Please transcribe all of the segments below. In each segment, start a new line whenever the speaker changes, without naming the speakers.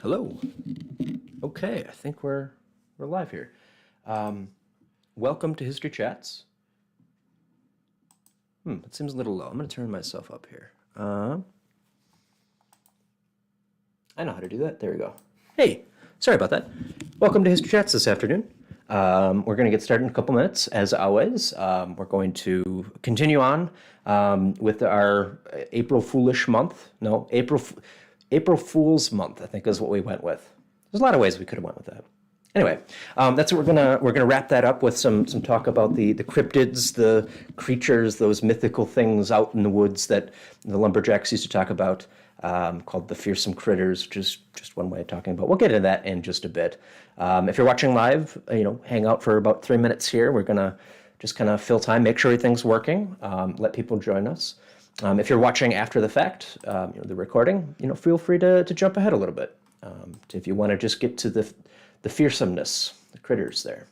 Hello. Okay, I think we're live here. Welcome to History Chats. It seems a little low. I'm going to turn myself up here. I know how to do that. There we go. Hey, sorry about that. Welcome to History Chats this afternoon. We're going to get started in a couple minutes, as always. We're going to continue on with our April Foolish month. No, April Fool's month, I think, is what we went with. There's a lot of ways we could have went with that. Anyway, that's what we're gonna wrap that up with some talk about the cryptids, the creatures, those mythical things out in the woods that the lumberjacks used to talk about, called the fearsome critters, which is just one way of talking about. We'll get into that in just a bit. If you're watching live, hang out for about 3 minutes here. We're gonna just kind of fill time, make sure everything's working, let people join us. If you're watching after the fact, the recording, feel free to jump ahead a little bit. If you want to just get to the fearsomeness, the critters there.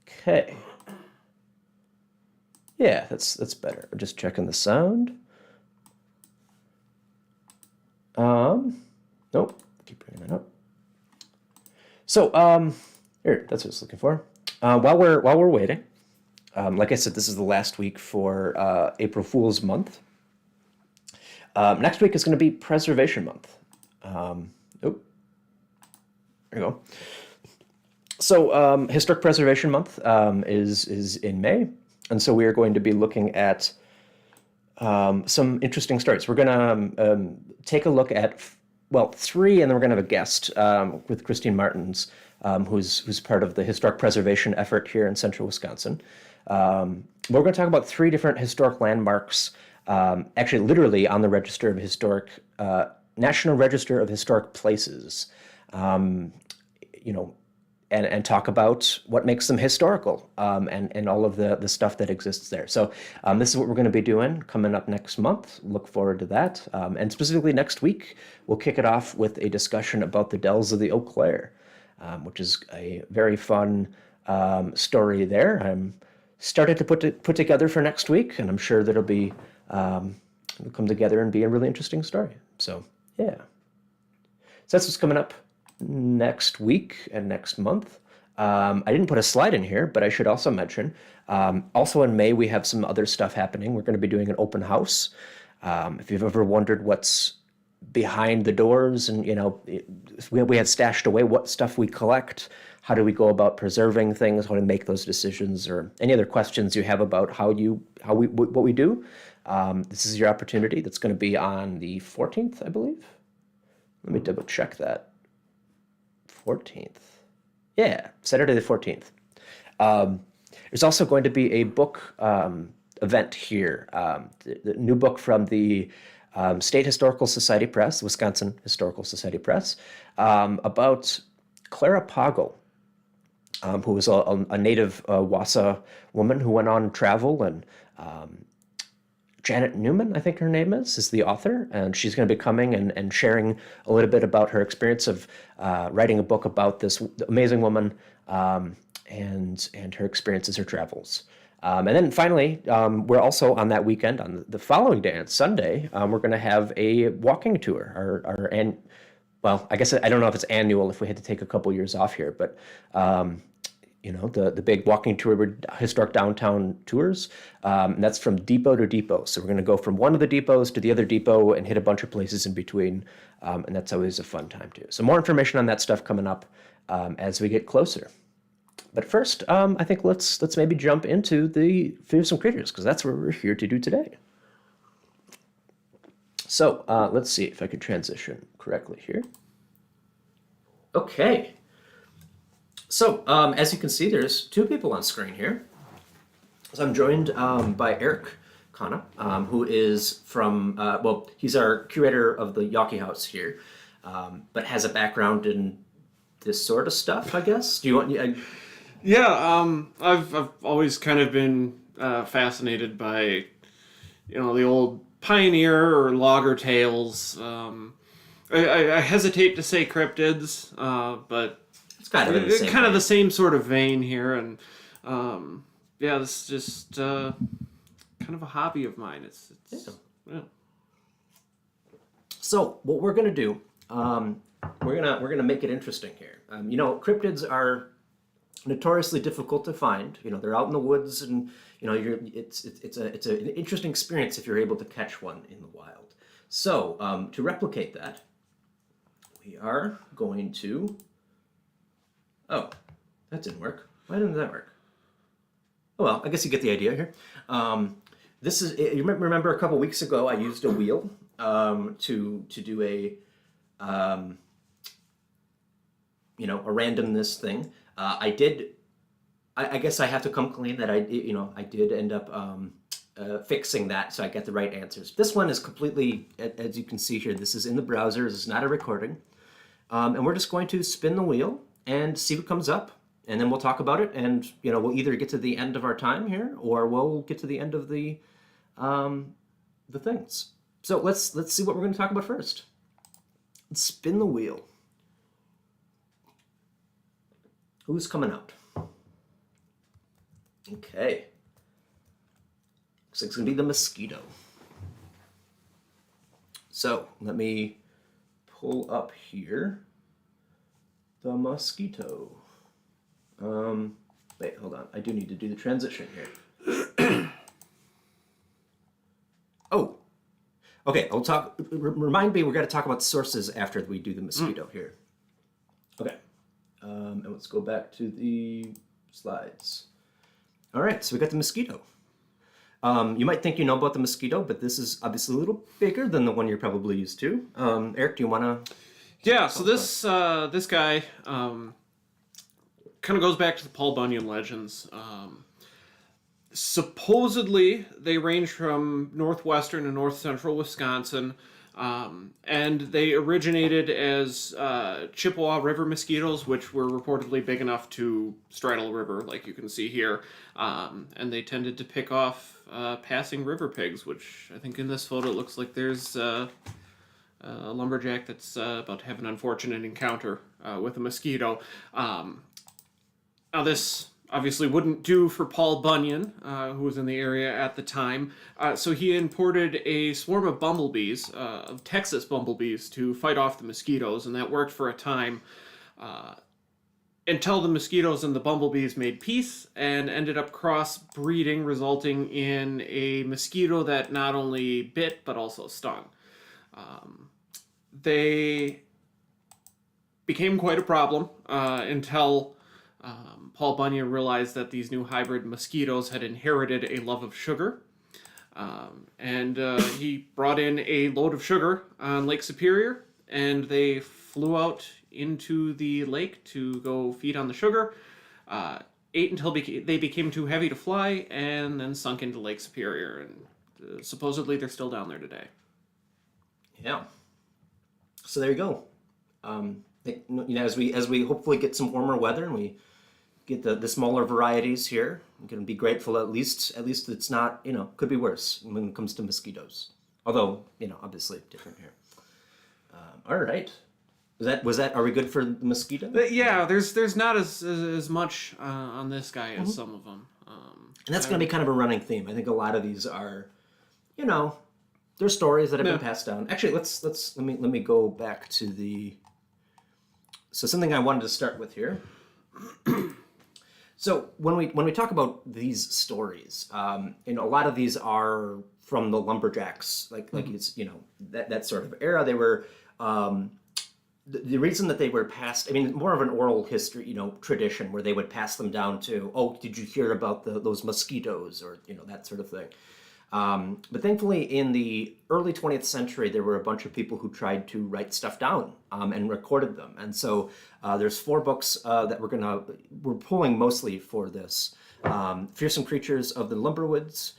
Okay. Yeah, that's better. I'm just checking the sound. Nope. Keep bringing that up. So, here, that's what I was looking for. While we're waiting, like I said, this is the last week for April Fool's month. Next week is going to be Preservation Month. There you go. So Historic Preservation Month is in May, and so we are going to be looking at some interesting stories. We're going to take a look at, three, and then we're going to have a guest with Christine Martins, who's part of the historic preservation effort here in central Wisconsin. We're going to talk about three different historic landmarks, actually literally on the Register of Historic, National Register of Historic Places, and talk about what makes them historical, and all of the stuff that exists there. So this is what we're going to be doing coming up next month. Look forward to that. And specifically next week, we'll kick it off with a discussion about the Dells of the Eau Claire, which is a very fun story there. I'm started to put together for next week, and I'm sure that it'll come together and be a really interesting story. So yeah, so that's what's coming up next week and next month. I didn't put a slide in here, but I should also mention, also in May, we have some other stuff happening. We're going to be doing an open house. If you've ever wondered what's behind the doors and, we had stashed away, what stuff we collect, how do we go about preserving things, how to make those decisions, or any other questions you have about what we do, this is your opportunity. That's going to be on the 14th, I believe. Let me double check that. 14th. Yeah, Saturday the 14th. There's also going to be a book event here. The new book from the State Historical Society Press, Wisconsin Historical Society Press, about Clara Poggle, who was a native Wassa woman who went on travel, and Janet Newman, I think her name is the author, and she's going to be coming and sharing a little bit about her experience of writing a book about this amazing woman, and her experiences, her travels. And then finally, we're also on that weekend, on the following day, on Sunday, we're going to have a walking tour. I guess I don't know if it's annual, if we had to take a couple years off here, but the big walking tour, historic downtown tours, and that's from depot to depot. So we're going to go from one of the depots to the other depot and hit a bunch of places in between, and that's always a fun time too. So more information on that stuff coming up as we get closer. But first, I think let's maybe jump into the fearsome critters, because that's what we're here to do today. So let's see if I can transition correctly here. Okay. So, as you can see, there's two people on screen here. So I'm joined by Erick Konop, who is from, he's our curator of the Yawkey House here, but has a background in this sort of stuff, I guess. Do you want...
Yeah, I've always kind of been fascinated by, the old pioneer or logger tales. I hesitate to say cryptids, but...
It's kind of
the same sort of vein here, and this is just kind of a hobby of mine. It's yeah.
So what we're gonna do, we're gonna make it interesting here. You know, cryptids are notoriously difficult to find. You know, they're out in the woods, and you know, it's an interesting experience if you're able to catch one in the wild. So to replicate that, we are going to. Oh, that didn't work. Why didn't that work? Oh well, I guess you get the idea here. This is. You remember a couple weeks ago I used a wheel to do a you know, a randomness thing. I did. I guess I have to come clean that I did end up fixing that, so I get the right answers. This one is completely, as you can see here, this is in the browser. This is not a recording, and we're just going to spin the wheel and see what comes up, and then we'll talk about it. And you know, we'll either get to the end of our time here, or we'll get to the end of the things. So let's see what we're going to talk about first. Let's spin the wheel. Who's coming out? Okay. Looks like it's going to be the mosquito. So let me pull up here the mosquito. Wait, hold on. I do need to do the transition here. Oh, okay. I'll talk. Remind me, we're going to talk about sources after we do the mosquito here. Okay. And let's go back to the slides. All right, so we got the mosquito. You might think you know about the mosquito, but this is obviously a little bigger than the one you're probably used to. Eric, do you want to?
Yeah, so this guy kind of goes back to the Paul Bunyan legends. Supposedly, they range from northwestern and north central Wisconsin, and they originated as Chippewa River mosquitoes, which were reportedly big enough to straddle a river, like you can see here, and they tended to pick off passing river pigs, which I think in this photo it looks like there's a lumberjack that's about to have an unfortunate encounter with a mosquito. Now this obviously wouldn't do for Paul Bunyan, who was in the area at the time, so he imported a swarm of bumblebees, of Texas bumblebees, to fight off the mosquitoes, and that worked for a time until the mosquitoes and the bumblebees made peace and ended up crossbreeding, resulting in a mosquito that not only bit but also stung. They became quite a problem until Paul Bunyan realized that these new hybrid mosquitoes had inherited a love of sugar. And he brought in a load of sugar on Lake Superior, and they flew out into the lake to go feed on the sugar, ate until they became too heavy to fly, and then sunk into Lake Superior. And supposedly they're still down there today.
Yeah. So there you go. You know, as we hopefully get some warmer weather and we get the smaller varieties here, we can be grateful at least it's not, you know, could be worse when it comes to mosquitoes. Although, you know, obviously different here. All right. Was that? Are we good for the mosquito?
Yeah, there's not as much on this guy as some of them.
And that's going to be kind of a running theme. I think a lot of these are, you know, they're stories that have been passed down. Actually, let me go back to the. So something I wanted to start with here. So when we talk about these stories, you know, a lot of these are from the lumberjacks, like it's, you know, that sort of era. They were. The reason that they were passed, I mean, more of an oral history, you know, tradition where they would pass them down to, oh, did you hear about those mosquitoes, or, you know, that sort of thing. But thankfully, in the early 20th century, there were a bunch of people who tried to write stuff down and recorded them. And so there's 4 books that we're pulling mostly for this. Fearsome Creatures of the Lumberwoods,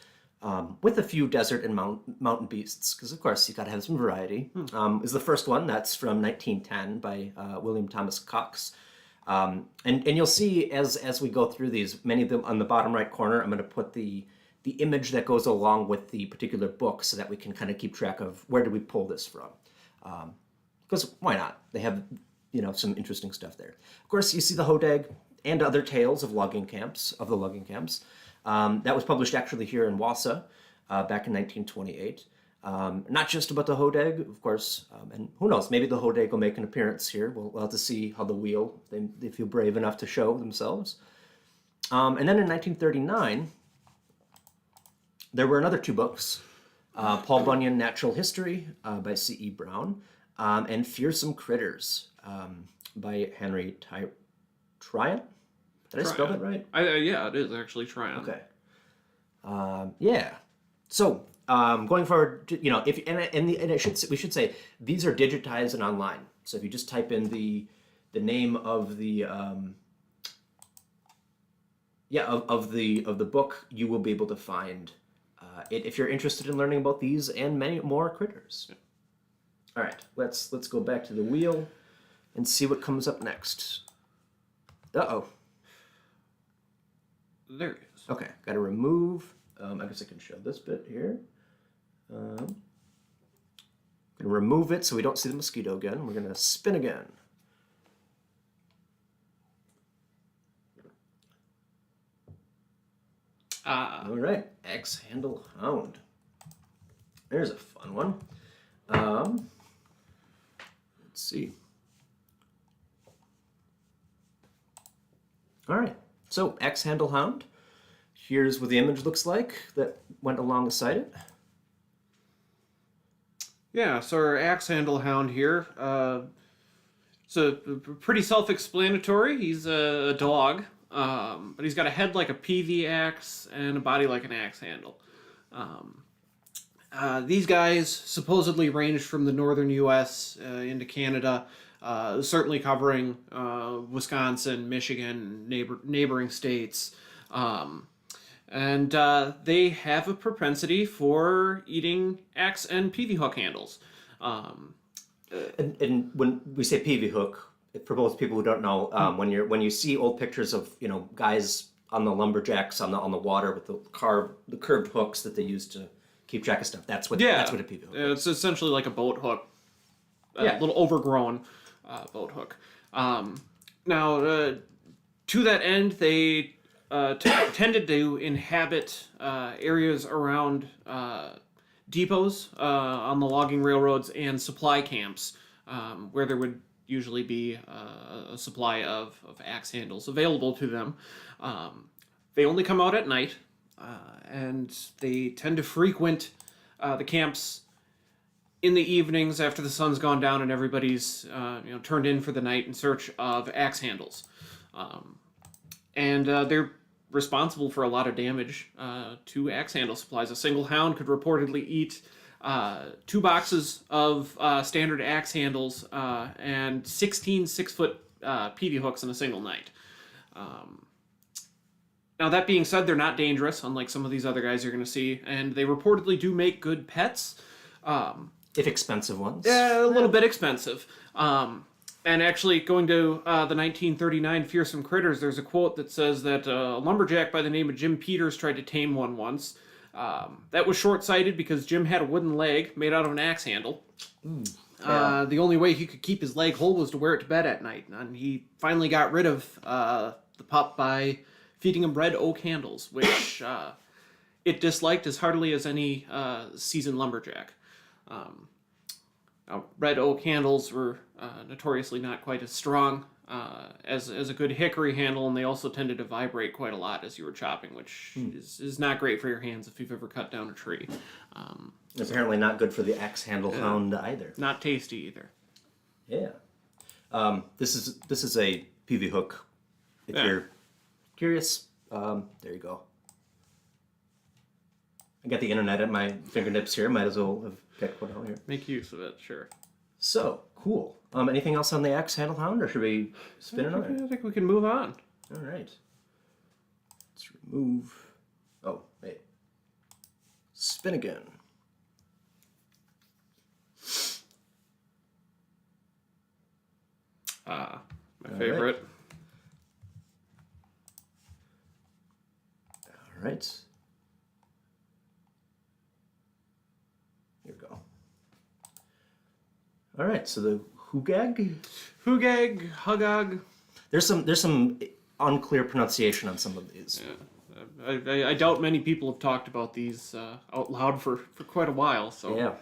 with a few desert and mountain beasts, because of course you got to have some variety. Is the first one. That's from 1910 by William Thomas Cox. And you'll see as we go through these, many of them on the bottom right corner, I'm going to put the image that goes along with the particular book so that we can kind of keep track of where did we pull this from. Because why not? They have, you know, some interesting stuff there. Of course, you see the Hodag and other tales of the logging camps. That was published actually here in Wausau back in 1928. Not just about the hodag, of course, and who knows, maybe the hodag will make an appearance here. We'll have to see how the wheel, they feel brave enough to show themselves. And then in 1939, there were another 2 books, Paul Bunyan, Natural History by C.E. Brown, and Fearsome Critters by Henry Tryon. Did I spell that right?
Yeah, it is actually Tryon.
Okay. Yeah. So going forward, if we should say these are digitized and online. So if you just type in the name of the of the book, you will be able to find it if you're interested in learning about these and many more critters. Yeah. All right, let's go back to the wheel and see what comes up next. Uh-oh.
There it is.
Okay, got to remove. I guess I can show this bit here. Gonna remove it so we don't see the mosquito again. We're gonna spin again. All right, X-handle hound. There's a fun one. Let's see. All right, so X-handle hound. Here's what the image looks like that went alongside it.
Yeah, so our axe handle hound here. So pretty self-explanatory. He's a dog, but he's got a head like a PV axe and a body like an axe handle. These guys supposedly ranged from the northern U.S. Into Canada, certainly covering Wisconsin, Michigan, neighboring states. And they have a propensity for eating axe and PV hook handles.
And when we say PV hook, for both people who don't know, when you see old pictures of guys on the lumberjacks on the water with the curved hooks that they use to keep track of stuff, that's what a PV hook is.
It's essentially like a boat hook, a little overgrown boat hook. Now, to that end, they tended to inhabit areas around depots on the logging railroads and supply camps where there would usually be a supply of axe handles available to them. They only come out at night, and they tend to frequent the camps in the evenings after the sun's gone down and everybody's turned in for the night in search of axe handles. And they're responsible for a lot of damage to axe handle supplies. A single hound could reportedly eat 2 boxes of standard axe handles and 16 6-foot PV hooks in a single night. Now, that being said, they're not dangerous, unlike some of these other guys you're going to see, and they reportedly do make good pets.
If expensive ones.
Yeah, a little bit expensive. And actually, going to the 1939 Fearsome Critters, there's a quote that says that a lumberjack by the name of Jim Peters tried to tame one once. That was short-sighted because Jim had a wooden leg made out of an axe handle. The only way he could keep his leg whole was to wear it to bed at night. And he finally got rid of the pup by feeding him red oak handles, which it disliked as heartily as any seasoned lumberjack. Now, red oak handles were notoriously not quite as strong as a good hickory handle, and they also tended to vibrate quite a lot as you were chopping, which is not great for your hands if you've ever cut down a tree.
Apparently not good for the axe handle hound either.
Not tasty either.
Yeah. This is a PV hook. If you're curious, there you go. I got the internet at my fingertips here. Might as well have picked one out here.
Make use of it, sure.
So, cool. Anything else on the axe handle hound, or should we spin another?
I think we can move on.
All right. Let's remove... Oh, wait. Spin again.
My favorite.
All right. Here we go. All right, so the hugag?
Hugag, hugag.
There's some unclear pronunciation on some of these.
Yeah. I doubt many people have talked about these out loud for quite a while, so
Yeah.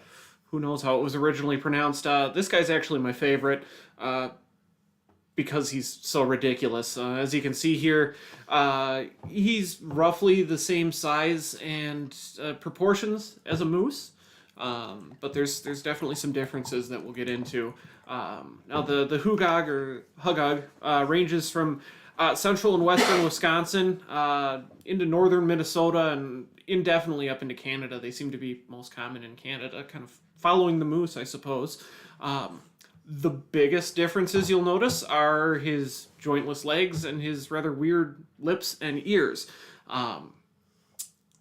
who knows how it was originally pronounced. This guy's actually my favorite because he's so ridiculous. As you can see here, he's roughly the same size and proportions as a moose. But there's definitely some differences that we'll get into. Now the hugog ranges from central and western Wisconsin into northern Minnesota and indefinitely up into Canada. They seem to be most common in Canada, kind of following the moose, I suppose. The biggest differences you'll notice are his jointless legs and his rather weird lips and ears. Now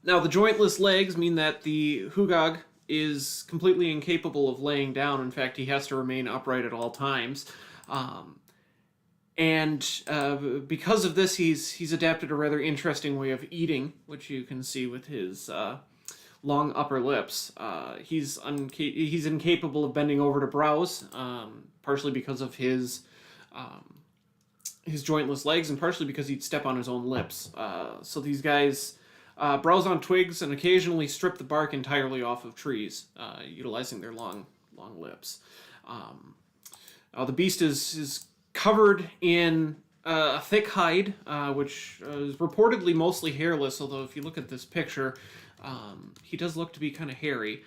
the jointless legs mean that the hugog is completely incapable of laying down. In fact, he has to remain upright at all times. And because of this, he's adapted a rather interesting way of eating, which you can see with his long upper lips. He's incapable of bending over to browse, partially because of his jointless legs, and partially because he'd step on his own lips. So these guys browse on twigs and occasionally strip the bark entirely off of trees, utilizing their long lips. The beast is covered in a thick hide, which is reportedly mostly hairless, although if you look at this picture, he does look to be kind of hairy.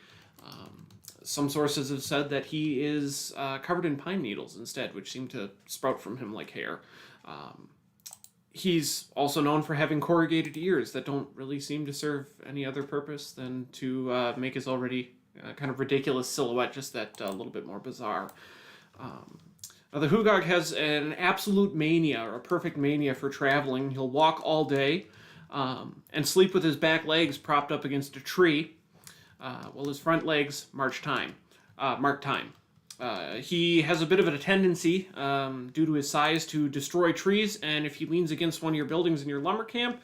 Some sources have said that he is covered in pine needles instead, which seem to sprout from him like hair. He's also known for having corrugated ears that don't really seem to serve any other purpose than to make his already kind of ridiculous silhouette just that little bit more bizarre. Now the hugog has an absolute mania, or a perfect mania for traveling. He'll walk all day and sleep with his back legs propped up against a tree, while his front legs mark time. He has a bit of a tendency, due to his size, to destroy trees, and if he leans against one of your buildings in your lumber camp,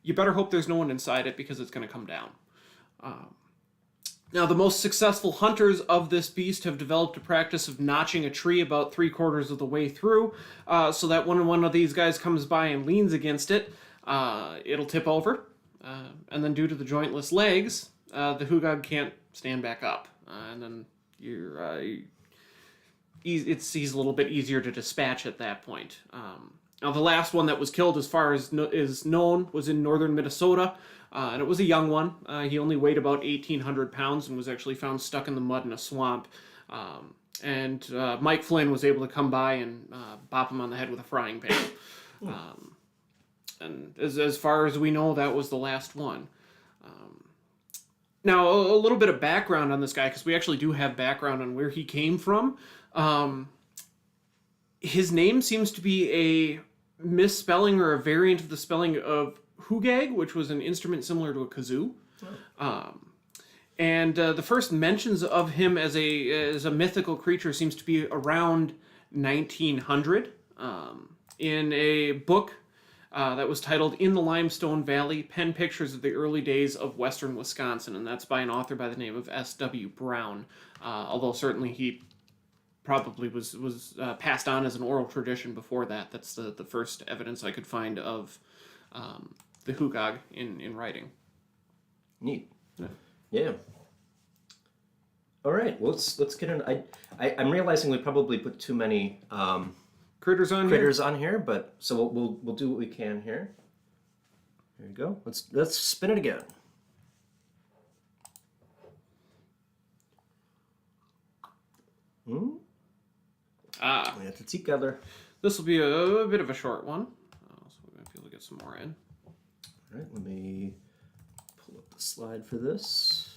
you better hope there's no one inside it because it's going to come down. Now, the most successful hunters of this beast have developed a practice of notching a tree about 3/4 of the way through, so that when one of these guys comes by and leans against it, it'll tip over, and then due to the jointless legs, the hugog can't stand back up, and then he's a little bit easier to dispatch at that point. Now, the last one that was killed, as far as is known, was in northern Minnesota, and it was a young one. He only weighed about 1,800 pounds and was actually found stuck in the mud in a swamp. And Mike Flynn was able to come by and bop him on the head with a frying pan. And as far as we know, that was the last one. Now, a little bit of background on this guy, because we actually do have background on where he came from. His name seems to be a misspelling or a variant of the spelling of hugag, which was an instrument similar to a kazoo. And the first mentions of him as a mythical creature seems to be around 1900 in a book that was titled In the Limestone Valley, Pen Pictures of the Early Days of Western Wisconsin, and that's by an author by the name of S.W. Brown, although certainly he probably was passed on as an oral tradition before that. That's the first evidence I could find of the hugog in writing.
Neat. Yeah. All right. Well, let's get in. I'm realizing we probably put too many
Critters on
here, but so we'll do what we can here. Here you go. Let's spin it again. We have to together.
This will be a bit of a short one, so we might be able to get some more in.
All right, let me pull up the slide for this.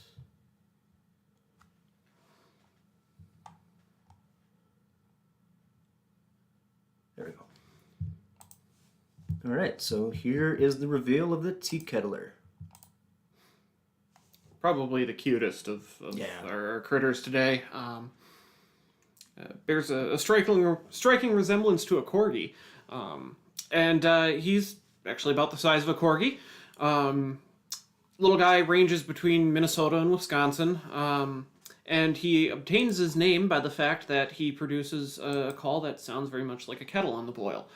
There we go. All right, so here is the reveal of the tea kettler.
Probably the cutest of our critters today. Bears a striking resemblance to a corgi, and he's actually about the size of a corgi. Little guy ranges between Minnesota and Wisconsin, and he obtains his name by the fact that he produces a call that sounds very much like a kettle on the boil.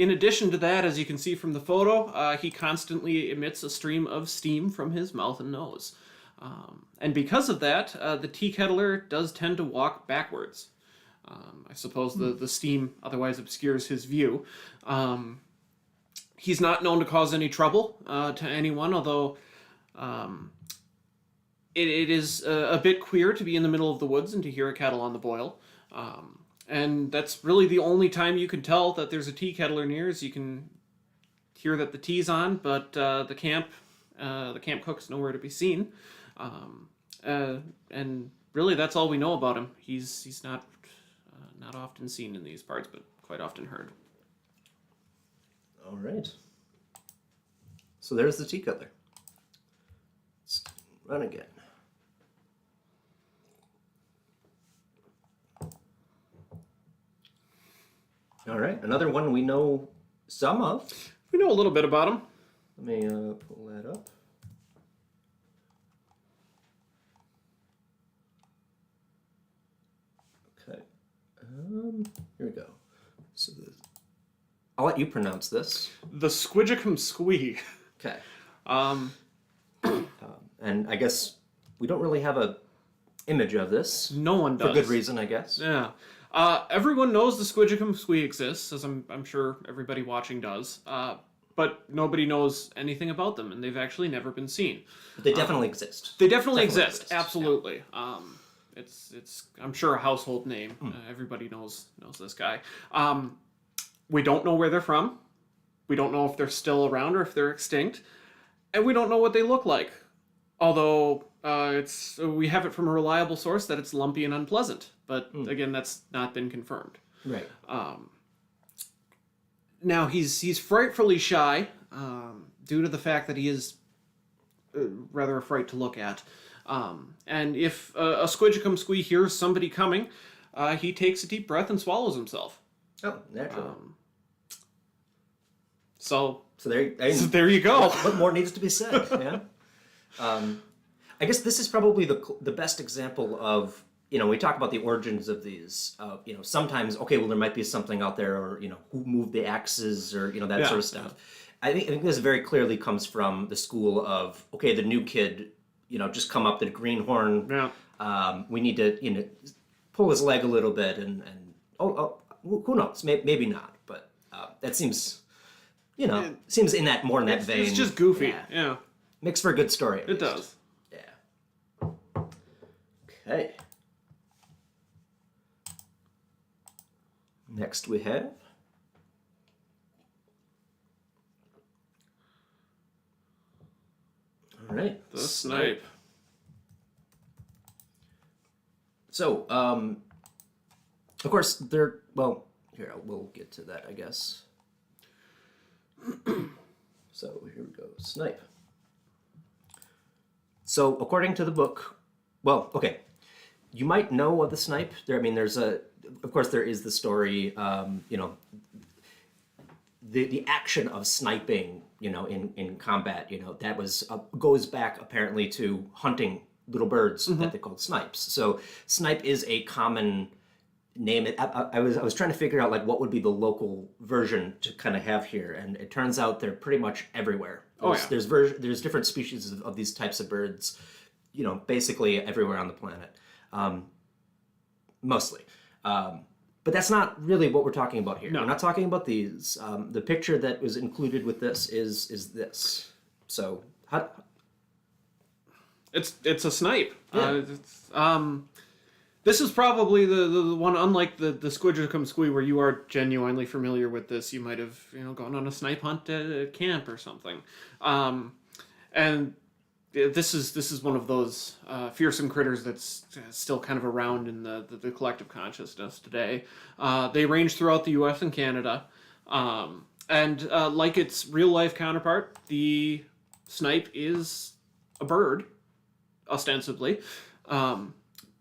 in addition to that, as you can see from the photo, he constantly emits a stream of steam from his mouth and nose. And because of that, the tea kettler does tend to walk backwards. I suppose the steam otherwise obscures his view. He's not known to cause any trouble to anyone, although it is a bit queer to be in the middle of the woods and to hear a kettle on the boil. And that's really the only time you can tell that there's a tea kettler near, is you can hear that the tea's on, but the camp cook's nowhere to be seen. And really, that's all we know about him. He's not often seen in these parts, but quite often heard.
All right. So there's the tea kettler. Let's run again. All right, another one we know some of.
We know a little bit about him.
Let me pull that up. Okay. Here we go. So I'll let you pronounce this.
The Squidgicum Squee.
Okay. And I guess we don't really have a image of this.
No one does.
For good reason, I guess.
Yeah. Everyone knows the Squidgicum Squee exists, as I'm sure everybody watching does. But nobody knows anything about them, and they've actually never been seen.
But they definitely exist.
They definitely exist. Absolutely. Yeah. It's I'm sure a household name. Everybody knows this guy. We don't know where they're from. We don't know if they're still around or if they're extinct, and we don't know what they look like. Although we have it from a reliable source that it's lumpy and unpleasant, but again, that's not been confirmed.
Right.
Now he's frightfully shy due to the fact that he is rather a fright to look at. And if a Squidgicum Squee hears somebody coming, he takes a deep breath and swallows himself.
Oh, naturally.
So
there
you go.
What more needs to be said? Yeah. I guess this is probably the best example of, we talk about the origins of these. Sometimes, okay, well, there might be something out there, or who moved the axes, or that sort of stuff. Yeah. I think this very clearly comes from the school of, okay, the new kid, just come up the greenhorn.
Yeah.
We need to pull his leg a little bit, and who knows? Maybe not, but that seems. Seems in that vein.
It's just goofy. Yeah.
Makes for a good story.
It does.
Yeah. Okay. Next we have. All right.
The snipe.
So, of course, here, we'll get to that, I guess. So here we go, snipe. So according to the book, you might know of the snipe. Of course, there is the story. The action of sniping, in combat, that goes back apparently to hunting little birds that they called snipes. So snipe is a common name. I was trying to figure out what would be the local version to kind of have here, and it turns out they're pretty much everywhere. There's different species of these types of birds, basically everywhere on the planet, mostly. But that's not really what we're talking about here. No. We're not talking about these. The picture that was included with this is this. So
it's a snipe.
Yeah.
This is probably the one, unlike the Squidgicum Squee, where you are genuinely familiar with this. You might have gone on a snipe hunt at camp or something, and this is one of those fearsome critters that's still kind of around in the collective consciousness today. They range throughout the U.S. and Canada, and like its real life counterpart, the snipe is a bird, ostensibly.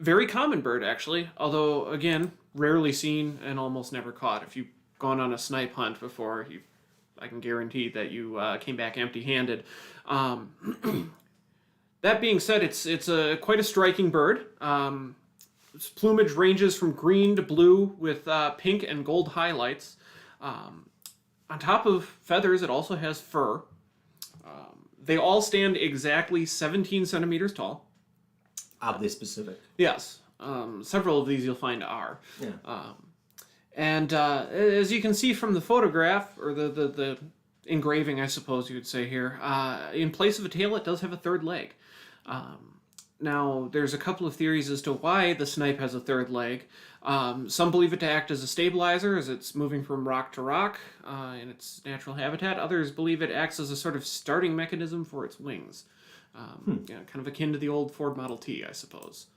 Very common bird, actually, although, again, rarely seen and almost never caught. If you've gone on a snipe hunt before, I can guarantee that you came back empty-handed. That being said, it's quite a striking bird. Its plumage ranges from green to blue with pink and gold highlights. On top of feathers, it also has fur. They all stand exactly 17 centimeters tall.
Oddly specific.
Yes. Several of these you'll find are.
Yeah.
And as you can see from the photograph, or the engraving, I suppose you would say here, in place of a tail, it does have a third leg. Now, there's a couple of theories as to why the snipe has a third leg. Some believe it to act as a stabilizer as it's moving from rock to rock in its natural habitat. Others believe it acts as a sort of starting mechanism for its wings. Yeah, kind of akin to the old Ford Model T, I suppose.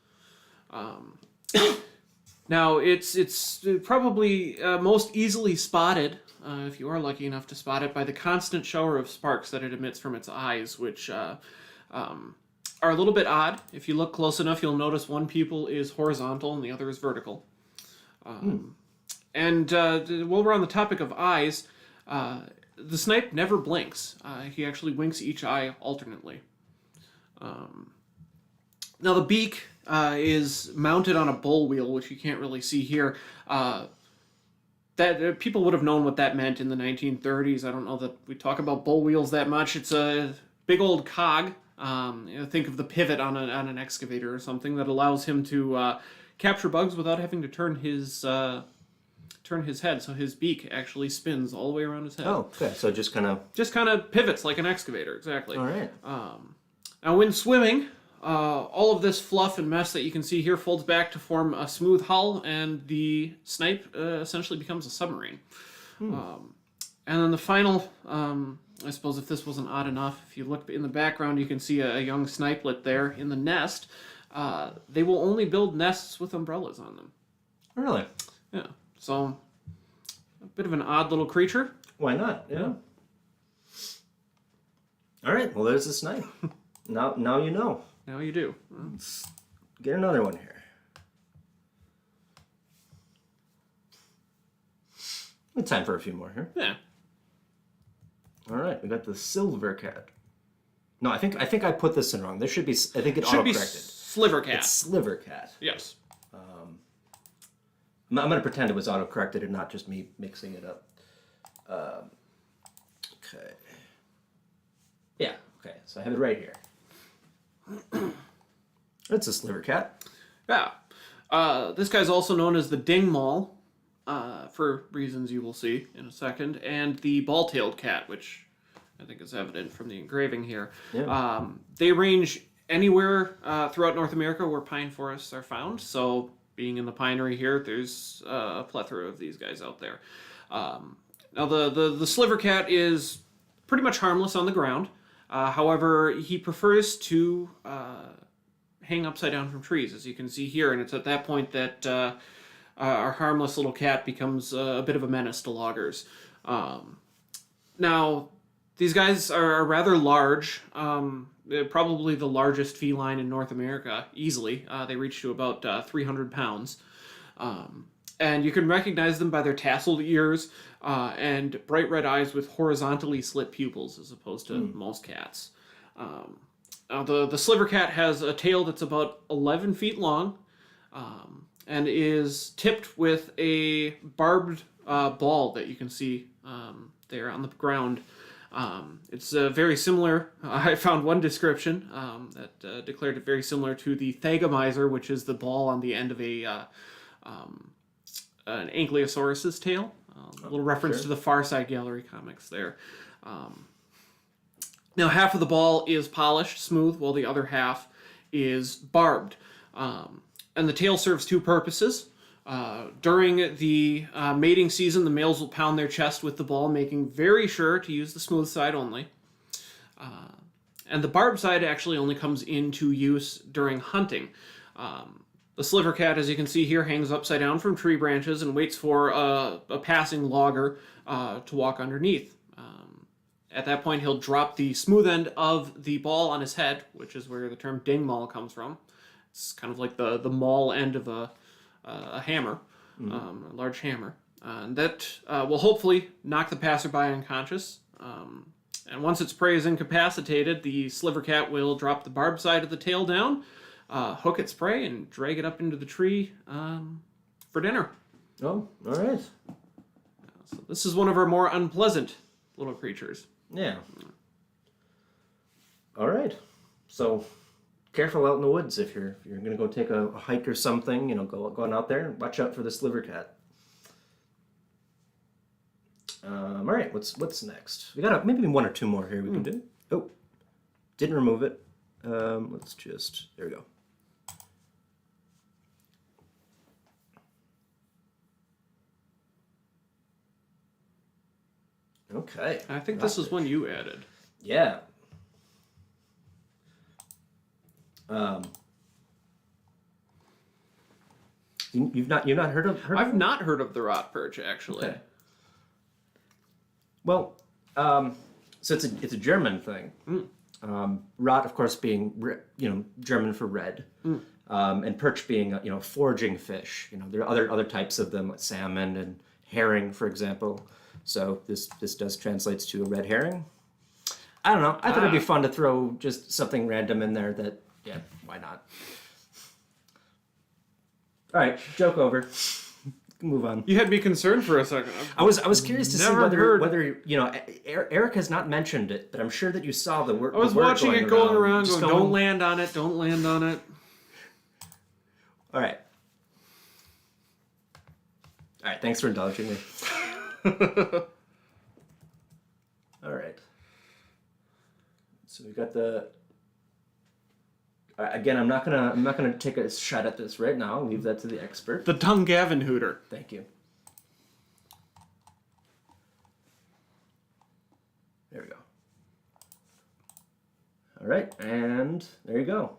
Now, it's probably most easily spotted, if you are lucky enough to spot it, by the constant shower of sparks that it emits from its eyes, which are a little bit odd. If you look close enough, you'll notice one pupil is horizontal and the other is vertical. And while we're on the topic of eyes, the snipe never blinks. He actually winks each eye alternately. Now the beak is mounted on a bull wheel, which you can't really see here. That people would have known what that meant in the 1930s. I don't know that we talk about bull wheels that much. It's a big old cog. Think of the pivot on an excavator or something that allows him to capture bugs without having to turn his head. So his beak actually spins all the way around his head.
Oh, okay. So just kind of
Pivots like an excavator, exactly.
All right.
Now, when swimming, all of this fluff and mess that you can see here folds back to form a smooth hull, and the snipe essentially becomes a submarine. And then the final, I suppose if this wasn't odd enough, if you look in the background, you can see a young snipelet there in the nest. They will only build nests with umbrellas on them.
Really?
Yeah. So, a bit of an odd little creature.
Why not? Yeah. All right. Well, there's the snipe. Now you know.
Now you do.
Let's get another one here. It's time for a few more here.
Yeah.
All right, we got the silver cat. No, I think I put this in wrong. There should be. I think it
Should be
auto-corrected.
sliver cat.
It's sliver cat.
Yes.
I'm going to pretend it was auto-corrected and not just me mixing it up. Okay. Yeah. Okay. So I have it right here. It's a sliver cat.
Yeah. This guy's also known as the dingmaul, for reasons you will see in a second, and the ball-tailed cat, which I think is evident from the engraving here.
Yeah.
They range anywhere throughout North America where pine forests are found, so being in the Pinery here, there's a plethora of these guys out there. Now, the sliver cat is pretty much harmless on the ground. However, he prefers to hang upside down from trees, as you can see here, and it's at that point that our harmless little cat becomes a bit of a menace to loggers. Now, these guys are rather large, probably the largest feline in North America, easily. They reach to about 300 pounds. And you can recognize them by their tasseled ears and bright red eyes with horizontally slit pupils, as opposed to most cats. Now, the sliver cat has a tail that's about 11 feet long and is tipped with a barbed ball that you can see there on the ground. It's very similar. I found one description that declared it very similar to the thagomizer, which is the ball on the end of an ankylosaurus's tail. A little reference to the Far Side Gallery comics there. Now, half of the ball is polished, smooth, while the other half is barbed. And the tail serves two purposes. During the mating season, the males will pound their chest with the ball, making very sure to use the smooth side only. And the barbed side actually only comes into use during hunting. The sliver cat, as you can see here, hangs upside down from tree branches and waits for a passing logger to walk underneath. At that point, he'll drop the smooth end of the ball on his head, which is where the term dingmaul comes from. It's kind of like the maul end of a hammer, a large hammer. And that will hopefully knock the passerby unconscious. And once its prey is incapacitated, the sliver cat will drop the barbed side of the tail down, hook its prey, and drag it up into the tree for dinner.
Oh, all right.
So this is one of our more unpleasant little creatures.
Yeah. All right. So careful out in the woods if you're gonna go take a hike or something. You know, going out there and watch out for this liver cat. All right. What's next? We got maybe one or two more here we can do. Oh, didn't remove it. Let's just there we go. Okay.
I think this is one you added.
Yeah. You've not heard of?
I've not heard of the rot perch actually.
Okay. Well, so it's a German thing. Rot, of course, being German for red, and perch being foraging fish. You know, there are other types of them, like salmon and herring, for example. So this does translates to a red herring. I don't know. I thought it'd be fun to throw just something random in there. That why not? All right, joke over. Move on.
You had me concerned for a second.
I was curious to see
Never
whether Eric has not mentioned it, but I'm sure that you saw the word.
I was watching it going around,
going,
don't land on it, don't land on it.
All right. Thanks for indulging me. All right. So we got the. Again, I'm not gonna take a shot at this right now. I'll leave that to the expert.
The Dungavan hooter.
Thank you. There we go. All right, and there you go.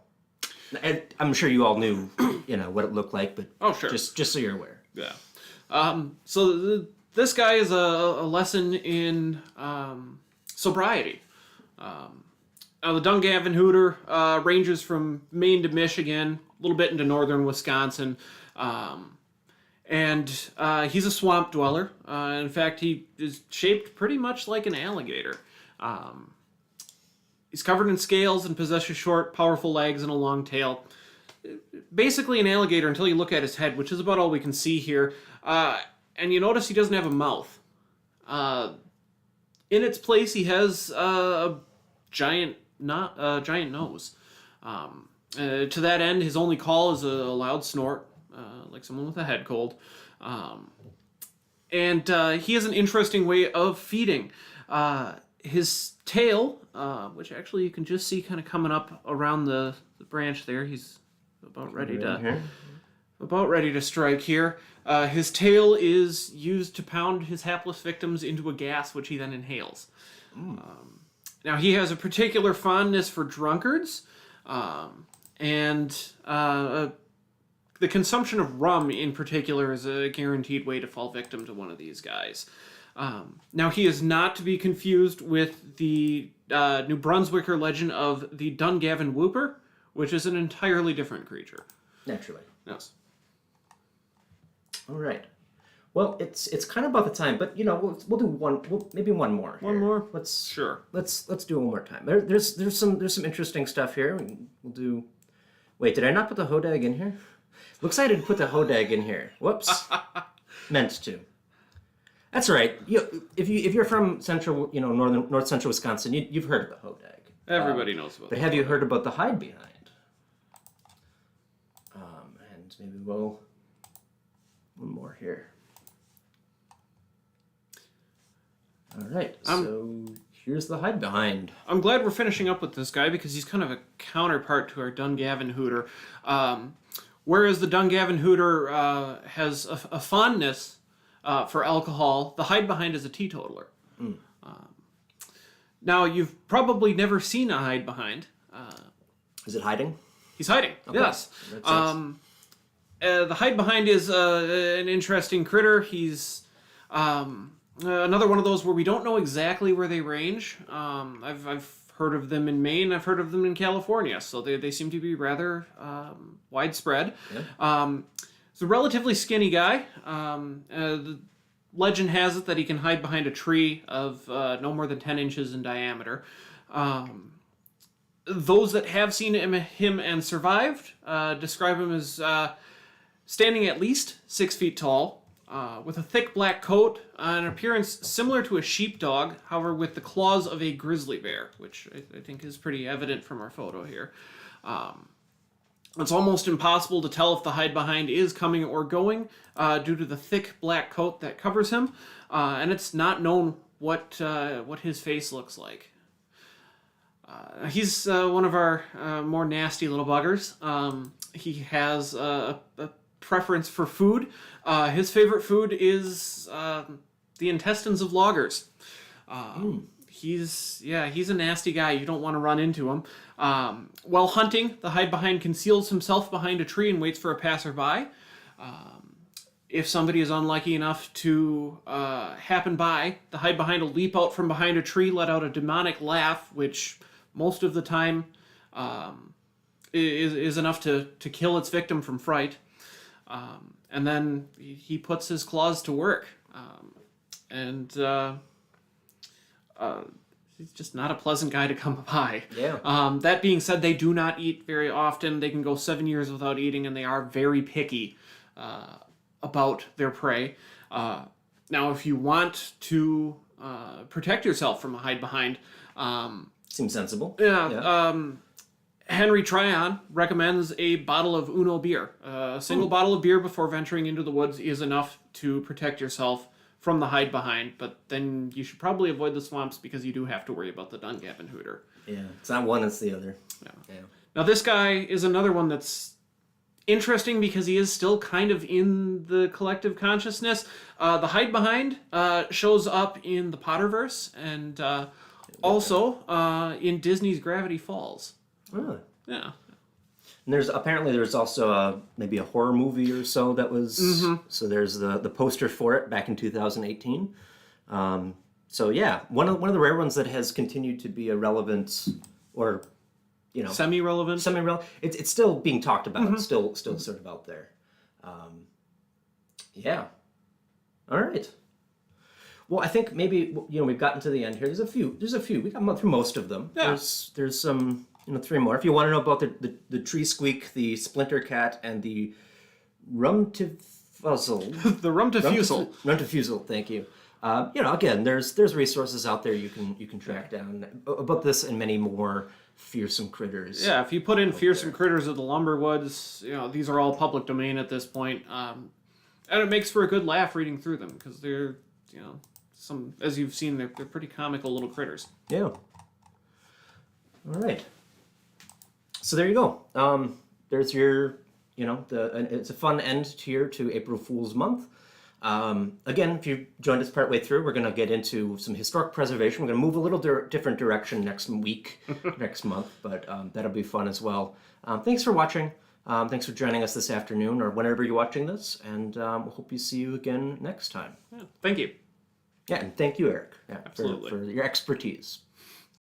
And I'm sure you all knew, what it looked like, but
sure.
Just so you're aware.
Yeah. This guy is a lesson in sobriety. The Dungavan hooter ranges from Maine to Michigan, a little bit into northern Wisconsin, and he's a swamp dweller. In fact, he is shaped pretty much like an alligator. He's covered in scales and possesses short, powerful legs and a long tail. Basically an alligator until you look at his head, which is about all we can see here. And you notice he doesn't have a mouth. In its place, he has a giant nose. To that end, his only call is a loud snort, like someone with a head cold. And he has an interesting way of feeding. His tail, which actually you can just see kind of coming up around the branch there, he's about ready to strike here. His tail is used to pound his hapless victims into a gas, which he then inhales. Now, he has a particular fondness for drunkards, and the consumption of rum in particular is a guaranteed way to fall victim to one of these guys. Now, he is not to be confused with the New Brunswicker legend of the Dungavan Whooper, which is an entirely different creature.
Naturally.
Yes.
All right. Well, it's kind of about the time, but we'll do maybe one more.
One more?
Let's
Sure.
Let's do it one more time. There's some interesting stuff here. We'll do. Wait, did I not put the hodag in here? Looks like I didn't put the hodag in here. Whoops. Meant to. That's right. If you're from central, north central Wisconsin, you've heard of the hodag.
Everybody knows about it.
But have you heard about the hide behind? And maybe one more here. All right, so here's the hide behind.
I'm glad we're finishing up with this guy because he's kind of a counterpart to our Dungavan hooter. Whereas the Dungavan hooter has a fondness for alcohol, the hide behind is a teetotaler. Now, you've probably never seen a hide behind.
Is it hiding?
He's hiding, okay. Yes. The hide behind is an interesting critter. He's another one of those where we don't know exactly where they range. I've heard of them in Maine. I've heard of them in California. So they seem to be rather widespread. Yeah. He's a relatively skinny guy. The legend has it that he can hide behind a tree of no more than 10 inches in diameter. Those that have seen him and survived describe him as standing at least 6 feet tall, with a thick black coat, an appearance similar to a sheepdog, however with the claws of a grizzly bear, which I think is pretty evident from our photo here. It's almost impossible to tell if the hide-behind is coming or going due to the thick black coat that covers him, and it's not known what his face looks like. He's one of our more nasty little buggers. He has a preference for food. His favorite food is the intestines of loggers. He's a nasty guy. You don't want to run into him. While hunting, the hide-behind conceals himself behind a tree and waits for a passerby. If somebody is unlucky enough to happen by, the hide-behind will leap out from behind a tree, let out a demonic laugh, which most of the time is enough to kill its victim from fright. And then he puts his claws to work. He's just not a pleasant guy to come by.
Yeah.
That being said, they do not eat very often. They can go 7 years without eating, and they are very picky about their prey. Now, if you want to protect yourself from a hide-behind...
Seems sensible.
Yeah. Henry Tryon recommends a bottle of Uno beer. A single bottle of beer before venturing into the woods is enough to protect yourself from the hide-behind, but then you should probably avoid the swamps because you do have to worry about the Dungappen hooter.
Yeah, it's not one, it's the other.
Yeah. Now this guy is another one that's interesting because he is still kind of in the collective consciousness. The hide-behind shows up in the Potterverse and also in Disney's Gravity Falls.
Really?
Yeah.
And there's also maybe a horror movie or so that was so there's the poster for it back in 2018. So yeah, one of the rare ones that has continued to be a relevant or
semi-relevant.
It's still being talked about. It's still sort of out there. Yeah. All right. Well, I think maybe we've gotten to the end here. There's a few. We got through most of them.
Yeah.
There's some 3 more. If you want to know about the tree squeak, the splinter cat, and the rumtifuzzle.
The rumtifusel.
Rumtifusel. Thank you. Again, there's resources out there you can track down about this and many more fearsome critters.
Yeah, if you put in fearsome critters of the Lumberwoods, these are all public domain at this point, and it makes for a good laugh reading through them because they're some, as you've seen, they're pretty comical little critters.
Yeah. All right. So there you go. There's your, it's a fun end here to April Fool's Month. Again, if you joined us partway through, we're going to get into some historic preservation. We're going to move a little different direction next week, next month, but that'll be fun as well. Thanks for watching. Thanks for joining us this afternoon or whenever you're watching this, and we'll hope you see you again next time.
Yeah, thank you.
Yeah, and thank you, Eric,
Absolutely.
for your expertise.